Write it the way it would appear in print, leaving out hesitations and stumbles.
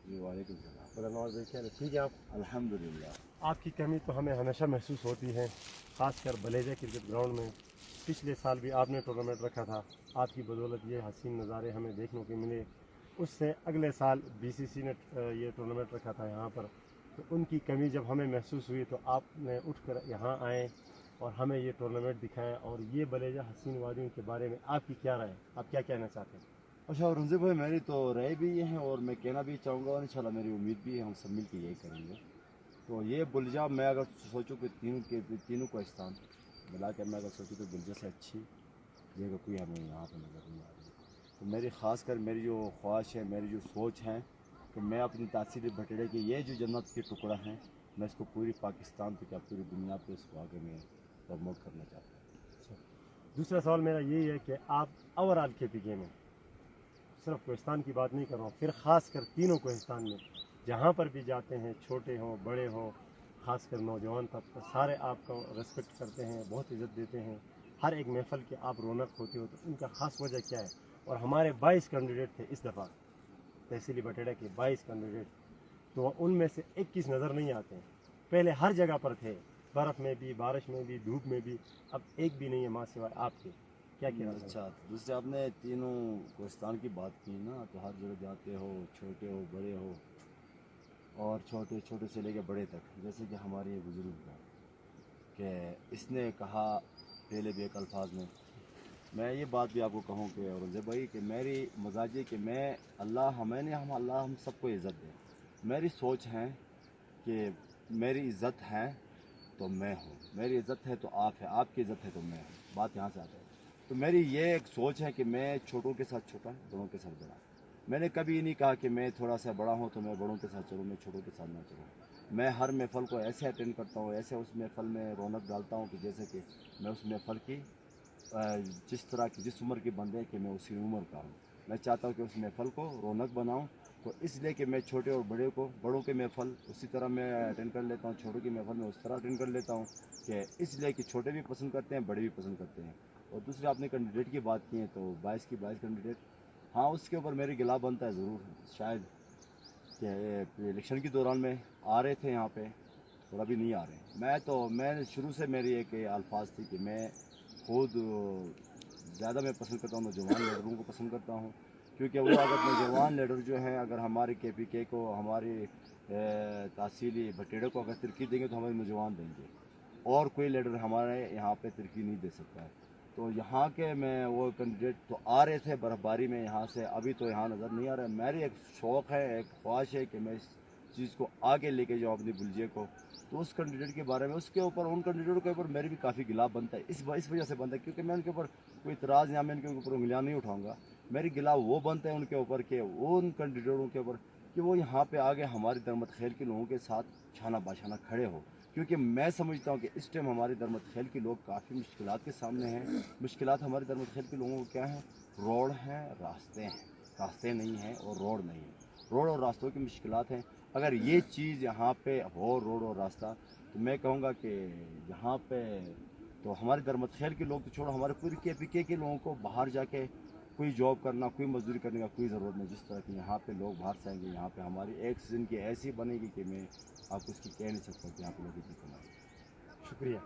जी वालेकुम सलाम। ब्रदर नवाज भाई क्या हाल है? ठीक है आप? अल्हम्दुलिल्लाह। आपकी कमी तो हमें हमेशा महसूस होती है, ख़ासकर बलेजा क्रिकेट ग्राउंड में। पिछले साल भी आपने टूर्नामेंट रखा था, आपकी बदौलत ये हसीन नज़ारे हमें देखने को मिले। उससे अगले साल बीसीसी ने ये टूर्नामेंट रखा था यहाँ पर, तो उनकी कमी जब हमें महसूस हुई तो आपने उठकर यहाँ आए और हमें ये टूर्नामेंट दिखाया। और ये बलेजा हसीन वादियों के बारे में आपकी क्या राय है, आप क्या कहना चाहते हैं? अच्छा रंजीत भाई, मेरी तो राय भी ये है और मैं कहना भी चाहूँगा, और इंशाल्लाह मेरी उम्मीद भी है हम सब मिल के यही करेंगे। तो ये बुलजा मैं अगर सोचूँ कि तीनों को स्थान मिला के मैं अगर सोचूँ तो बुलजा से अच्छी जगह कोई हमें यहाँ पर नज़र नहीं आ रही। तो मेरी ख़ास कर मेरी जो ख्वाहिश है, मेरी जो सोच है कि मैं अपनी तासीर भटेड़े की ये जो जन्नत के टुकड़ा हैं, मैं इसको पूरी पाकिस्तान पे क्या पूरी दुनिया पे इसको आगे मैं प्रमोट करना चाहता हूँ। दूसरा सवाल मेरा यही है कि आप ओवरऑल KPK में, सिर्फ कोहिस्तान की बात नहीं कर रहा हूँ, फिर ख़ास कर तीनों कोहिस्तान में जहाँ पर भी जाते हैं, छोटे हों बड़े हों, ख़ासकर नौजवान तबका, सारे आपको रेस्पेक्ट करते हैं, बहुत इज़्ज़त देते हैं। हर एक महफ़िल के आप रौनक होते हो, तो इनका ख़ास वजह क्या है? और हमारे 22 कैंडिडेट थे इस दफ़ा, तहसीली बटेड़ा के 22 कैंडिडेट, तो उनमें से 21 नज़र नहीं आते हैं। पहले हर जगह पर थे, बर्फ़ में भी, बारिश में भी, धूप में भी, अब एक भी नहीं है माँ सिवाय आपके। क्या कहना चाहिए? अच्छा, तो दूसरे आपने तीनों कोहिस्तान की बात की ना, तो हर जगह जाते हो, छोटे हो बड़े हो, और छोटे छोटे से लेकर बड़े तक, जैसे कि हमारे ये बुज़ुर्ग हैं कि इसने कहा पहले भी एक अल्फाज में, मैं ये बात भी आपको कहूँ कि औरंगज़ेब भाई कि मेरी मजाजी कि मैं अल्लाह हम सबको इज़्ज़त दे। मेरी सोच है कि मेरी इज़्ज़त है तो मैं हूँ, मेरी इज़्ज़त है तो आप है, आपकी इज़्ज़त है तो मैं हूँ। बात यहाँ से आता है। तो मेरी ये एक सोच है कि मैं छोटों के साथ छोटा, बड़ों के साथ बड़ा। मैंने कभी नहीं कहा कि मैं थोड़ा सा बड़ा हूँ तो मैं बड़ों के साथ चलूँ, मैं छोटों के साथ ना चलूँ। मैं हर महफ़ल को ऐसे अटेंड करता हूँ, ऐसे उस महफ़ल में रौनक डालता हूँ कि जैसे कि मैं उस महफ़ल की जिस तरह की जिस उम्र के बंदे कि मैं उसी उम्र का हूँ। मैं चाहता हूँ कि उस महफ़ल को रौनक बनाऊँ, तो इसलिए कि मैं छोटे और बड़े को, बड़ों के महफ़ल उसी तरह मैं अटेंड कर लेता हूँ, छोटों की महफ़ल में उस तरह अटेंड कर लेता हूँ कि इसलिए कि छोटे भी पसंद करते हैं, बड़े भी पसंद करते हैं। और दूसरे आपने कैंडिडेट की बात की है, तो 22 की 22 कैंडिडेट, हाँ उसके ऊपर मेरी गिला बनता है ज़रूर, शायद कि इलेक्शन के दौरान में आ रहे थे यहाँ पे और अभी नहीं आ रहे। मैं शुरू से मेरी एक अल्फाज थी कि मैं खुद ज़्यादा मैं पसंद करता हूँ, नौजवान लीडरों को पसंद करता हूँ, क्योंकि वो अगर नौजवान लीडर जो हैं अगर हमारे KPK को, हमारी तहसीली भटेड़े को अगर तरक्की देंगे तो हमारे नौजवान देंगे, और कोई लीडर हमारे यहाँ पे तरक्की नहीं दे सकता है। तो यहाँ के मैं वो कैंडिडेट तो आ रहे थे बर्फ़बारी में यहाँ से, अभी तो यहाँ नज़र नहीं आ रहा है। मेरी एक शौक़ है, एक ख्वाहिश है कि मैं इस चीज़ को आगे लेके जाऊँ अपनी बुलजे को। तो उस कैंडिडेट के बारे में, उसके ऊपर, उन कैंडिडेटों के ऊपर मेरी भी काफ़ी गिला बनता है, इस वजह से बनता है क्योंकि मैं उनके ऊपर कोई इतराज़ या मैं उनके ऊपर उंगलियाँ नहीं उठाऊँगा। मेरी गिला वो बनता है उनके ऊपर कि उन कैंडिडेटों के ऊपर कि वो यहाँ पे आगे हमारी दरमत खैल के लोगों के साथ छाना बाछाना खड़े हो। क्योंकि मैं समझता हूँ कि इस टाइम हमारी दरमत खैल के लोग काफ़ी मुश्किलात के सामने हैं। मुश्किलात हमारी दरमत खैल के लोगों को क्या है? रोड हैं, रास्ते हैं, रास्ते नहीं हैं और रोड नहीं है। रोड और रास्तों की मुश्किलात हैं। अगर ये चीज़ यहाँ पे हो, रोड और रास्ता, तो मैं कहूँगा कि यहाँ पे तो हमारे दरमत खैल के लोग तो छोड़ो, हमारे पूरी KPK के लोगों को बाहर जाके कोई जॉब करना, कोई मजदूरी करने का कोई ज़रूरत नहीं। जिस तरह की यहाँ पे लोग बाहर से आएंगे, यहाँ पे हमारी एक सीज़न की ऐसी बनेगी कि मैं आपको उसकी कह नहीं सकता कि यहाँ पे लोग इतनी कमाएंगे। शुक्रिया।